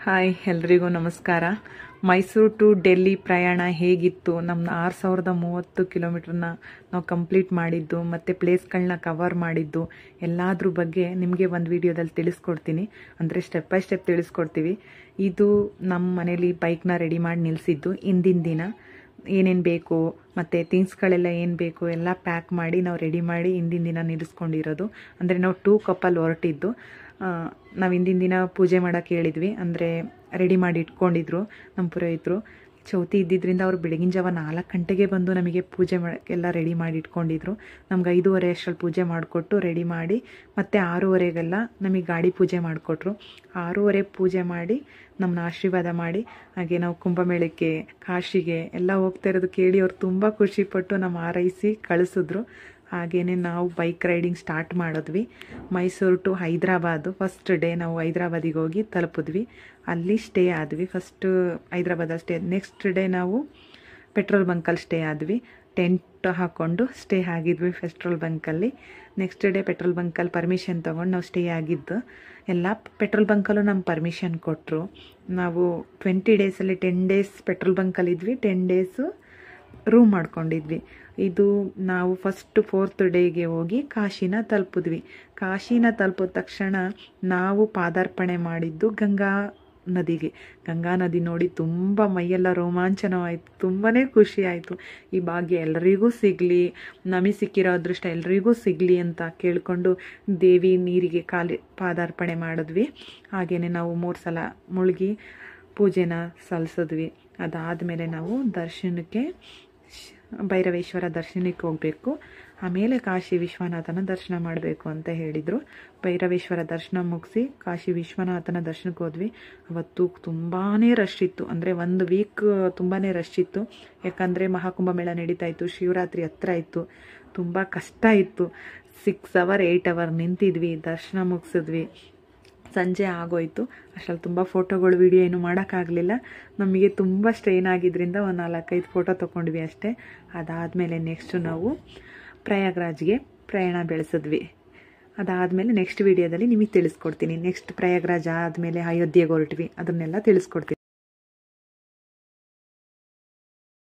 Hi ಎಲ್ರಿಗೂ ನಮಸ್ಕಾರ. Mysuru to Delhi ಪ್ರಯಾಣ ಹೇಗಿತ್ತು? ನಮ್ಮ 6030 ಕಿಲೋಮೀಟ್ರನ್ನ ನಾವು ಕಂಪ್ಲೀಟ್ ಮಾಡಿದ್ದು ಮತ್ತು ಪ್ಲೇಸ್ಗಳನ್ನ ಕವರ್ ಮಾಡಿದ್ದು ಎಲ್ಲಾದ್ರ ಬಗ್ಗೆ ನಿಮಗೆ ಒಂದು ವಿಡಿಯೋದಲ್ಲಿ ತಿಳಿಸ್ಕೊಡ್ತೀನಿ. ಅಂದರೆ ಸ್ಟೆಪ್ ಬೈ ಸ್ಟೆಪ್ ತಿಳಿಸ್ಕೊಡ್ತೀವಿ. ಇದು ನಮ್ಮ ಮನೇಲಿ ಬೈಕ್ನ ರೆಡಿ ಮಾಡಿ ನಿಲ್ಲಿಸಿದ್ದು ಹಿಂದಿನ ದಿನ. ಏನೇನು ಬೇಕು ಮತ್ತು ಥಿಂಗ್ಸ್ಗಳೆಲ್ಲ ಏನು ಬೇಕು ಎಲ್ಲ ಪ್ಯಾಕ್ ಮಾಡಿ ನಾವು ರೆಡಿ ಮಾಡಿ ಹಿಂದಿನ ದಿನ ನಿಲ್ಲಿಸ್ಕೊಂಡಿರೋದು. ಅಂದರೆ ನಾವು 2 ಕಪಲ್ ಹೊರಟಿದ್ದು. ನಾವು ಹಿಂದಿನ ದಿನ ಪೂಜೆ ಮಾಡೋಕ್ಕೆ ಹೇಳಿದ್ವಿ, ಅಂದರೆ ರೆಡಿ ಮಾಡಿ ಇಟ್ಕೊಂಡಿದ್ರು ನಮ್ಮ ಪುರೋಹಿತರು. ಚೌತಿ ಇದ್ದಿದ್ದರಿಂದ ಅವರು ಬೆಳಗಿನ ಜಾವ 4 ಗಂಟೆಗೆ ಬಂದು ನಮಗೆ ಪೂಜೆ ಮಾಡೋಕ್ಕೆಲ್ಲ ರೆಡಿ ಮಾಡಿ ಇಟ್ಕೊಂಡಿದ್ರು. ನಮ್ಗೆ 5:30 ಅಷ್ಟರಲ್ಲಿ ಪೂಜೆ ಮಾಡಿಕೊಟ್ಟು ರೆಡಿ ಮಾಡಿ ಮತ್ತು 6:30ಗೆಲ್ಲ ನಮಗೆ ಗಾಡಿ ಪೂಜೆ ಮಾಡಿಕೊಟ್ರು. 6:30 ಪೂಜೆ ಮಾಡಿ ನಮ್ಮನ್ನ ಆಶೀರ್ವಾದ ಮಾಡಿ, ಹಾಗೆ ನಾವು ಕುಂಭಮೇಳಕ್ಕೆ ಕಾಶಿಗೆ ಎಲ್ಲ ಹೋಗ್ತಾ ಇರೋದು ಕೇಳಿ ಅವ್ರು ತುಂಬ ಖುಷಿಪಟ್ಟು ನಮ್ಮ ಹಾರೈಸಿ ಕಳಿಸಿದ್ರು. ಹಾಗೆಯೇ ನಾವು ಬೈಕ್ ರೈಡಿಂಗ್ ಸ್ಟಾರ್ಟ್ ಮಾಡಿದ್ವಿ. Mysuru to Hyderabad first day ನಾವು ಹೈದ್ರಾಬಾದಿಗೆ ಹೋಗಿ ತಲುಪಿದ್ವಿ. ಅಲ್ಲಿ ಸ್ಟೇ ಆದ್ವಿ. ಫಸ್ಟು ಹೈದ್ರಾಬಾದಲ್ಲಿ ಸ್ಟೇ. ನೆಕ್ಸ್ಟ್ ಡೇ ನಾವು ಪೆಟ್ರೋಲ್ ಬಂಕಲ್ಲಿ ಸ್ಟೇ ಆದ್ವಿ. ಟೆಂಟ್ ಹಾಕ್ಕೊಂಡು ಸ್ಟೇ ಆಗಿದ್ವಿ ಪೆಟ್ರೋಲ್ ಬಂಕಲ್ಲಿ. ನೆಕ್ಸ್ಟ್ ಡೇ ಪೆಟ್ರೋಲ್ ಬಂಕಲ್ಲಿ ಪರ್ಮಿಷನ್ ತೊಗೊಂಡು ನಾವು ಸ್ಟೇ ಆಗಿದ್ದು. ಎಲ್ಲ ಪೆಟ್ರೋಲ್ ಬಂಕಲ್ಲೂ ನಮ್ಗೆ ಪರ್ಮಿಷನ್ ಕೊಟ್ಟರು. ನಾವು 20 ಡೇಸಲ್ಲಿ 10 ಡೇಸ್ ಪೆಟ್ರೋಲ್ ಬಂಕಲ್ಲಿದ್ವಿ, 10 ಡೇಸು ರೂಮ್ ಮಾಡ್ಕೊಂಡಿದ್ವಿ. ಇದು ನಾವು ಫಸ್ಟ್ 4th ಡೇಗೆ ಹೋಗಿ ಕಾಶಿನ ತಲುಪಿದ್ವಿ. ಕಾಶಿನ ತಲುಪಿದ ತಕ್ಷಣ ನಾವು ಪಾದಾರ್ಪಣೆ ಮಾಡಿದ್ದು ಗಂಗಾ ನದಿಗೆ. ಗಂಗಾ ನದಿ ನೋಡಿ ತುಂಬ ಮೈಯೆಲ್ಲ ರೋಮಾಂಚನವಾಯಿತು, ತುಂಬಾ ಖುಷಿ ಆಯಿತು. ಈ ಭಾಗ್ಯ ಎಲ್ಲರಿಗೂ ಸಿಗಲಿ, ನಮಗೆ ಸಿಕ್ಕಿರೋ ಅದೃಷ್ಟ ಎಲ್ರಿಗೂ ಸಿಗಲಿ ಅಂತ ಕೇಳಿಕೊಂಡು ದೇವಿ ನೀರಿಗೆ ಪಾದಾರ್ಪಣೆ ಮಾಡಿದ್ವಿ. ಹಾಗೆಯೇ ನಾವು 3 ಸಲ ಮುಳುಗಿ ಪೂಜೆನ ಸಲ್ಲಿಸಿದ್ವಿ. ಅದಾದಮೇಲೆ ನಾವು ದರ್ಶನಕ್ಕೆ ಭೈರವೇಶ್ವರ ದರ್ಶನಕ್ಕೆ ಹೋಗಬೇಕು, ಆಮೇಲೆ ಕಾಶಿ ವಿಶ್ವನಾಥನ ದರ್ಶನ ಮಾಡಬೇಕು ಅಂತ ಹೇಳಿದರು. ಭೈರವೇಶ್ವರ ದರ್ಶನ ಮುಗಿಸಿ ಕಾಶಿ ವಿಶ್ವನಾಥನ ದರ್ಶನಕ್ಕೆ ಹೋದ್ವಿ. ಅವತ್ತು ತುಂಬಾ ರಶ್ ಇತ್ತು. ಅಂದರೆ 1 ವೀಕ್ ತುಂಬಾ ರಶ್ ಇತ್ತು. ಯಾಕಂದರೆ ಮಹಾಕುಂಭಮೇಳ ನಡೀತಾ ಇತ್ತು, ಶಿವರಾತ್ರಿ ಹತ್ರ ಇತ್ತು, ತುಂಬ ಕಷ್ಟ ಇತ್ತು. 6 ಅವರ್ 8 ಅವರ್ ನಿಂತಿದ್ವಿ, ದರ್ಶನ ಮುಗಿಸಿದ್ವಿ. ಸಂಜೆ ಆಗೋಯ್ತು. ಅಷ್ಟರಲ್ಲಿ ತುಂಬ ಫೋಟೋಗಳು ವಿಡಿಯೋ ಏನು ಮಾಡೋಕ್ಕಾಗಲಿಲ್ಲ. ನಮಗೆ ತುಂಬ ಸ್ಟ್ರೈನ್ ಆಗಿದ್ದರಿಂದ ಒಂದು 4-5 ಫೋಟೋ ತೊಗೊಂಡ್ವಿ ಅಷ್ಟೇ. ಅದಾದಮೇಲೆ ನೆಕ್ಸ್ಟು ನಾವು ಪ್ರಯಾಗ್ರಾಜ್ಗೆ ಪ್ರಯಾಣ ಬೆಳೆಸಿದ್ವಿ. ಅದಾದಮೇಲೆ ನೆಕ್ಸ್ಟ್ ವಿಡಿಯೋದಲ್ಲಿ ನಿಮಗೆ ತಿಳಿಸ್ಕೊಡ್ತೀನಿ. ನೆಕ್ಸ್ಟ್ ಪ್ರಯಾಗ್ರಾಜ್ ಆದಮೇಲೆ ಅಯೋಧ್ಯೆಗೆ ಹೊರಟ್ವಿ, ಅದನ್ನೆಲ್ಲ ತಿಳಿಸ್ಕೊಡ್ತೀನಿ.